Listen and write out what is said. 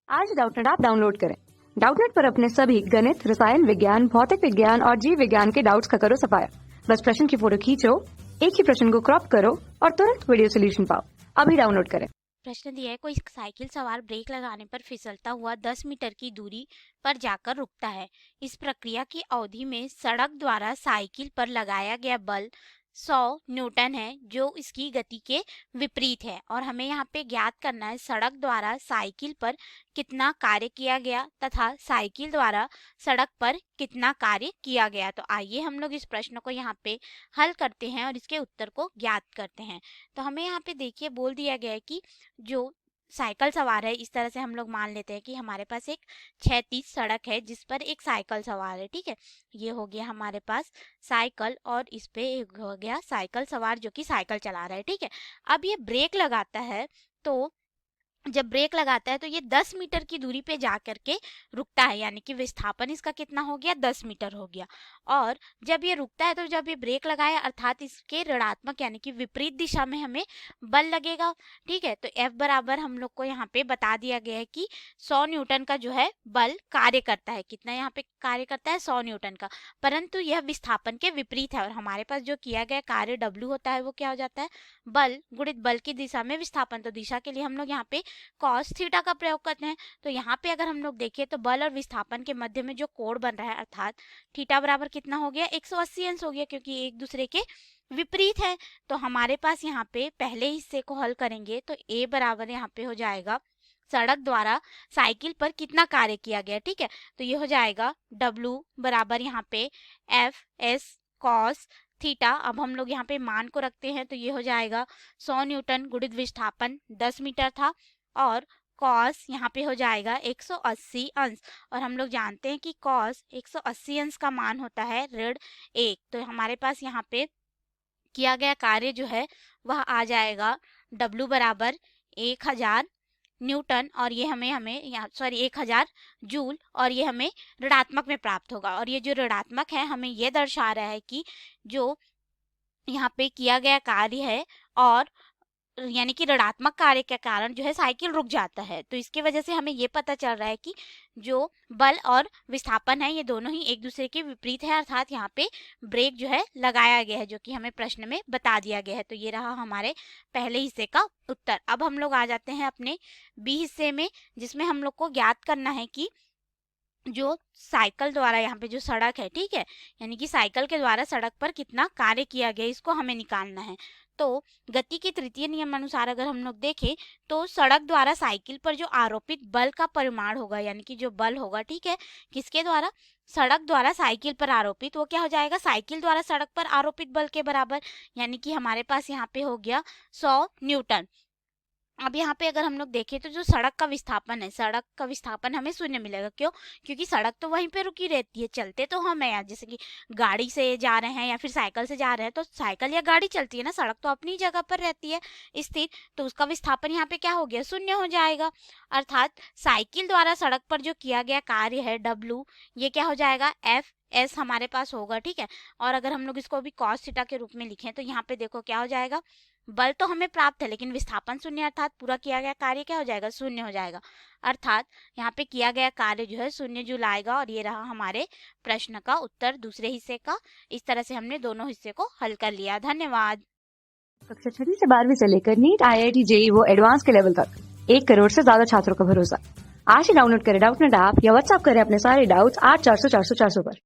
आज Doubtnut app download करें। Doubtnut पर अपने सभी गणित, रसायन विज्ञान, भौतिक विज्ञान और जीव विज्ञान के डाउट्स का करो सफाया। बस प्रश्न की फोटो खींचो, एक ही प्रश्न को क्रॉप करो और तुरंत वीडियो सोल्यूशन पाओ। अभी डाउनलोड करें। प्रश्न दिया है, कोई साइकिल सवार ब्रेक लगाने पर फिसलता हुआ 10 मीटर की दूरी पर जाकर रुकता है। इस प्रक्रिया की अवधि में सड़क द्वारा साइकिल पर लगाया गया बल 100 न्यूटन है, जो इसकी गति के विपरीत है। और हमें यहाँ पे ज्ञात करना है सड़क द्वारा साइकिल पर कितना कार्य किया गया तथा साइकिल द्वारा सड़क पर कितना कार्य किया गया। तो आइए हम लोग इस प्रश्न को यहाँ पे हल करते हैं और इसके उत्तर को ज्ञात करते हैं। तो हमें यहाँ पे देखिए बोल दिया गया है कि जो साइकिल सवार है, इस तरह से हम लोग मान लेते हैं कि हमारे पास एक क्षैतिज सड़क है जिस पर एक साइकिल सवार है। ठीक है, ये हो गया हमारे पास साइकिल और इस पे एक हो गया साइकिल सवार जो कि साइकिल चला रहा है। ठीक है, अब ये ब्रेक लगाता है, तो जब ब्रेक लगाता है तो ये 10 मीटर की दूरी पे जा करके रुकता है, यानी कि विस्थापन इसका कितना हो गया, 10 मीटर हो गया। और जब ये रुकता है तो जब ये ब्रेक लगाया अर्थात इसके ऋणात्मक यानी कि विपरीत दिशा में हमें बल लगेगा। ठीक है, तो F बराबर हम लोग को यहाँ पे बता दिया गया है कि 100 न्यूटन का जो है बल कार्य करता है। कितना यहाँ पे कार्य करता है, 100 न्यूटन का, परंतु यह विस्थापन के विपरीत है। और हमारे पास जो किया गया कार्य W होता है वो क्या हो जाता है, बल गुणित बल की दिशा में विस्थापन। तो दिशा के लिए हम लोग यहाँ पे कॉस थीटा का प्रयोग करते हैं। तो यहाँ पे अगर हम लोग देखें तो बल और विस्थापन के मध्य में जो कोण बन रहा है अर्थात थीटा बराबर कितना हो गया, 180 अंश हो गया, क्योंकि एक दूसरे के विपरीत है। तो हमारे पास यहाँ पे पहले हिस्से को हल करेंगे तो A बराबर यहाँ पे हो जाएगा सड़क द्वारा साइकिल पर कितना कार्य किया गया। ठीक है, तो ये हो जाएगा W बराबर यहाँ पे F(S) कॉस थीटा। अब हम लोग यहाँ पे मान को रखते हैं तो ये हो जाएगा 100 न्यूटन गुणित विस्थापन 10 मीटर था और कॉस यहाँ पे हो जाएगा 180 अंश। और हम लोग जानते हैं कि कॉस 180 अंश का मान होता है ऋण 1। तो हमारे पास यहाँ पे किया गया कार्य जो है वह आ जाएगा W बराबर 1000 न्यूटन और ये हमें यहाँ 1000 जूल और ये हमें ऋणात्मक में प्राप्त होगा। और ये जो ऋणात्मक है हमें ये दर्शा रहा है कि जो यहाँ पे किया गया कार्य है और यानी कि ऋणात्मक कार्य के कारण जो है साइकिल रुक जाता है। तो इसकी वजह से हमें ये पता चल रहा है कि जो बल और विस्थापन है ये दोनों ही एक दूसरे के विपरीत है, अर्थात यहाँ पे ब्रेक जो है लगाया गया है, जो कि हमें प्रश्न में बता दिया गया है। तो ये रहा हमारे पहले हिस्से का उत्तर। अब हम लोग आ जाते हैं अपने बी हिस्से में, जिसमें हम लोग को ज्ञात करना है कि जो साइकिल द्वारा यहाँ पे जो सड़क है, ठीक है, यानी कि साइकिल के द्वारा सड़क पर कितना कार्य किया गया इसको हमें निकालना है। तो गति के तृतीय नियम अनुसार अगर हम लोग देखें तो सड़क द्वारा साइकिल पर जो आरोपित बल का परिमाण होगा, यानी कि जो बल होगा, ठीक है, किसके द्वारा, सड़क द्वारा साइकिल पर आरोपित, वो क्या हो जाएगा, साइकिल द्वारा सड़क पर आरोपित बल के बराबर, यानी कि हमारे पास यहाँ पे हो गया 100 न्यूटन। अब यहाँ पे अगर हम लोग देखें तो जो सड़क का विस्थापन है, सड़क का विस्थापन हमें शून्य मिलेगा। क्यों, क्योंकि सड़क तो वहीं पे रुकी रहती है, चलते तो हम हैं, जैसे कि गाड़ी से जा रहे हैं या फिर साइकिल से जा रहे हैं तो साइकिल या गाड़ी चलती है ना, सड़क तो अपनी जगह पर रहती है स्थिर। तो उसका विस्थापन यहाँ पे क्या हो गया, शून्य हो जाएगा। अर्थात साइकिल द्वारा सड़क पर जो किया गया कार्य है W, ये क्या हो जाएगा, F(S) हमारे पास होगा। ठीक है, और अगर हम लोग इसको भी कॉस थीटा के रूप में लिखें तो यहाँ पे देखो क्या हो जाएगा, बल तो हमें प्राप्त है लेकिन विस्थापन शून्य, अर्थात पूरा किया गया कार्य क्या हो जाएगा, शून्य हो जाएगा। अर्थात यहाँ पे किया गया कार्य जो है 0 जूल आएगा। और ये रहा हमारे प्रश्न का उत्तर दूसरे हिस्से का। इस तरह से हमने दोनों हिस्से को हल कर लिया। धन्यवाद। कक्षा 6 से 12वीं से लेकर नीट, IIT, JEE वो एडवांस के लेवल तक 1 करोड़ से ज्यादा छात्रों का भरोसा। आज ही डाउनलोड करें डाउटनेट ऐप या व्हाट्सएप करें अपने सारे डाउट्स 8400 400 400 पर।